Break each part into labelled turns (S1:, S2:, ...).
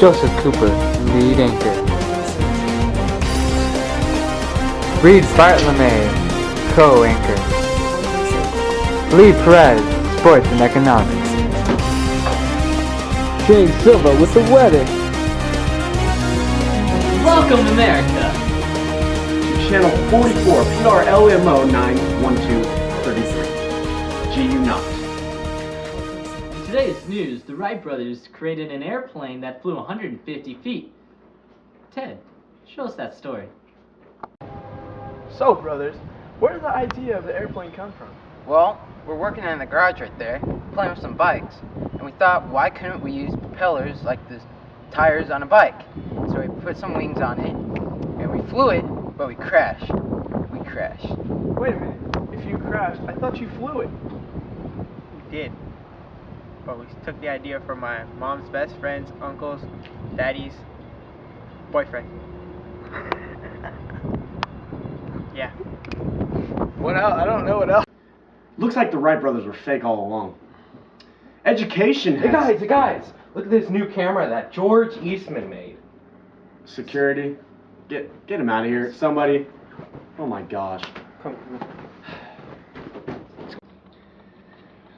S1: Joseph Cooper, lead anchor. Reed Bartolome, co-anchor. Lee Perez, sports and economics. James Silva with the weather.
S2: Welcome, America!
S3: To Channel 44, PRLMO 91233. GU not.
S2: In today's news, the Wright brothers created an airplane that flew 150 feet. Ted, show us that story.
S4: So, brothers, where did the idea of the airplane come from?
S5: Well, we're working in the garage right there, playing with some bikes, and we thought, why couldn't we use propellers like the tires on a bike? So we put some wings on it, and we flew it, but we crashed. We crashed.
S4: Wait a minute, if you crashed, I thought you flew it.
S6: We did, but we took the idea from my mom's best friend's uncle's daddy's boyfriend. Yeah.
S4: What else? I don't know what else.
S3: Looks like the Wright brothers were fake all along. Education has...
S7: Hey guys, look at this new camera that George Eastman made.
S3: Security. Get him out of here. Somebody. Oh my gosh.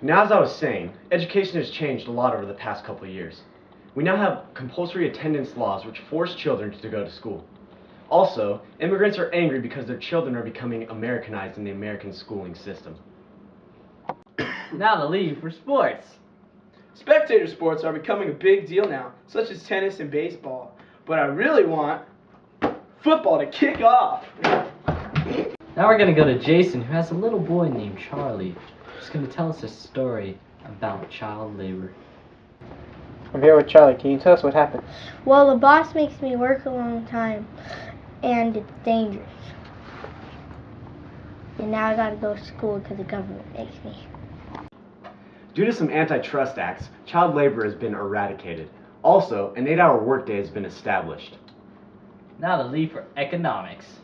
S3: Now, as I was saying, education has changed a lot over the past couple of years. We now have compulsory attendance laws which force children to go to school. Also, immigrants are angry because their children are becoming Americanized in the American schooling system.
S2: Now the lead for sports.
S4: Spectator sports are becoming a big deal now, such as tennis and baseball. But I really want football to kick off.
S2: Now we're gonna go to Jason, who has a little boy named Charlie. He's gonna tell us a story about child labor.
S6: I'm here with Charlie. Can you tell us what happened?
S8: Well, the boss makes me work a long time, and it's dangerous. And now I gotta go to school because the government makes me.
S3: Due to some antitrust acts, child labor has been eradicated. Also, an 8-hour workday has been established.
S2: Now the lead for economics.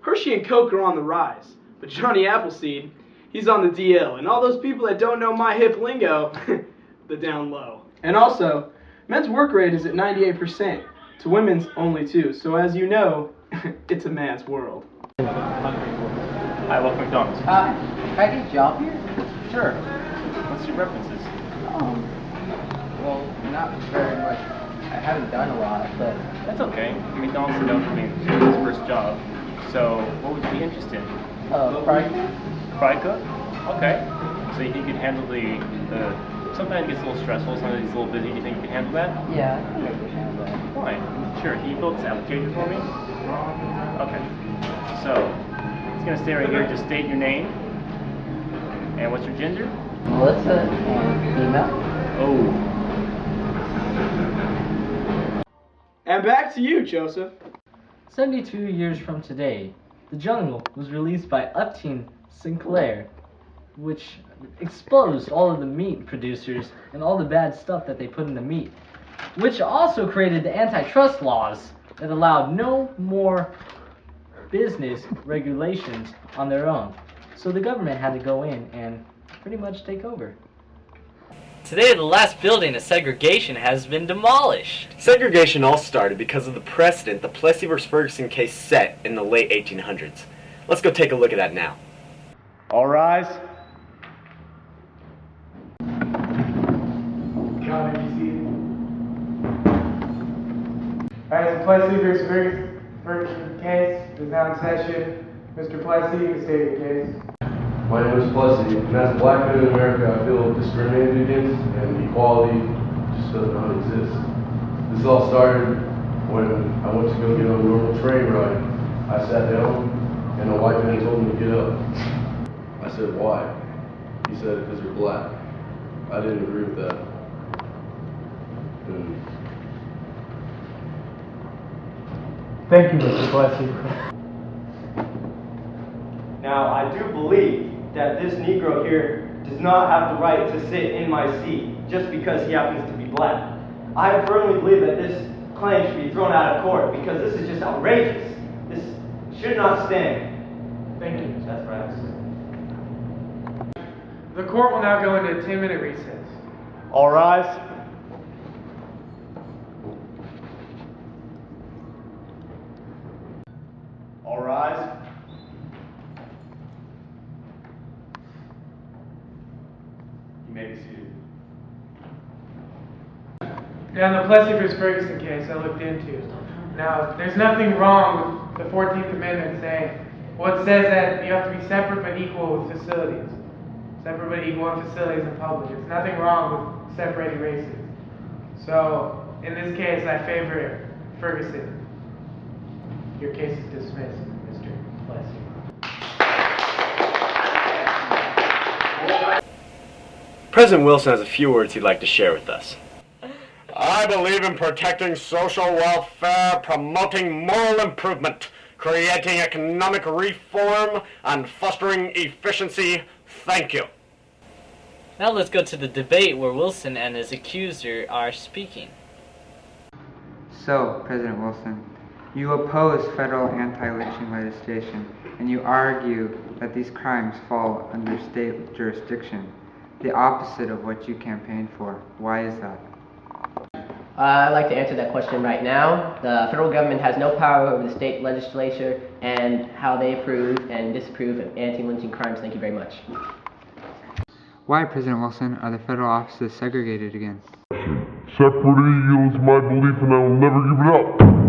S4: Hershey and Coke are on the rise, but Johnny Appleseed, he's on the DL. And all those people that don't know my hip lingo, the down low. And also, men's work rate is at 98%, to women's only 2%. So as you know, it's a man's world.
S9: I love McDonald's.
S5: Can I get a job here?
S9: Sure. What's your references?
S5: Well, not very much. I haven't done a lot, but...
S9: That's okay. McDonald's is known for being his first job. So, what would you be interested in?
S5: Fry.
S9: Fry cook? Okay. So you think you could handle the sometimes it gets a little stressful, sometimes it's a little busy. Do you think you can handle that?
S5: Yeah, I think I can handle that.
S9: Fine. Sure. Can you fill this application for me? Okay. So, it's going to stay right here. Just state your name. And what's your gender?
S5: Melissa and female.
S9: Oh.
S4: And back to you, Joseph.
S2: 72 years from today, The Jungle was released by Upton Sinclair, which exposed all of the meat producers and all the bad stuff that they put in the meat, which also created the antitrust laws that allowed no more business regulations on their own. So the government had to go in and pretty much take over. Today, the last building of segregation has been demolished.
S3: Segregation all started because of the precedent the Plessy v. Ferguson case set in the late 1800s. Let's go take a look at that now. All rise.
S10: Alright, so Plessy v. Ferguson case is now in session. Mr. Plessy, you can state your case.
S11: My name is Plessy, and as a black man in America, I feel discriminated against, and equality just does not exist. This all started when I went to go get on a normal train ride. I sat down, and a white man told me to get up. I said, why? He said, because you're black. I didn't agree with that.
S10: Thank you, Mr. Plessy.
S12: Now, I do believe that this Negro here does not have the right to sit in my seat just because he happens to be black. I firmly believe that this claim should be thrown out of court because this is just outrageous. This should not stand.
S10: Thank you.
S12: That's right.
S10: The court will now go into a 10-minute recess.
S3: All rise.
S10: Yeah, the Plessy vs. Ferguson case I looked into. Now, there's nothing wrong with the 14th Amendment saying, well, it says that you have to be separate but equal with facilities. Separate but equal in facilities and public. There's nothing wrong with separating races. So, in this case, I favor Ferguson. Your case is dismissed, Mr. Plessy.
S3: President Wilson has a few words he'd like to share with us.
S13: I believe in protecting social welfare, promoting moral improvement, creating economic reform, and fostering efficiency. Thank you.
S2: Now let's go to the debate where Wilson and his accuser are speaking.
S1: So, President Wilson, you oppose federal anti-lynching legislation, and you argue that these crimes fall under state jurisdiction, the opposite of what you campaigned for. Why is that?
S14: I'd like to answer that question right now. The federal government has no power over the state legislature and how they approve and disapprove of anti-lynching crimes. Thank you very much.
S1: Why, President Wilson, are the federal offices segregated again?
S15: Separate is my belief and I will never give it up.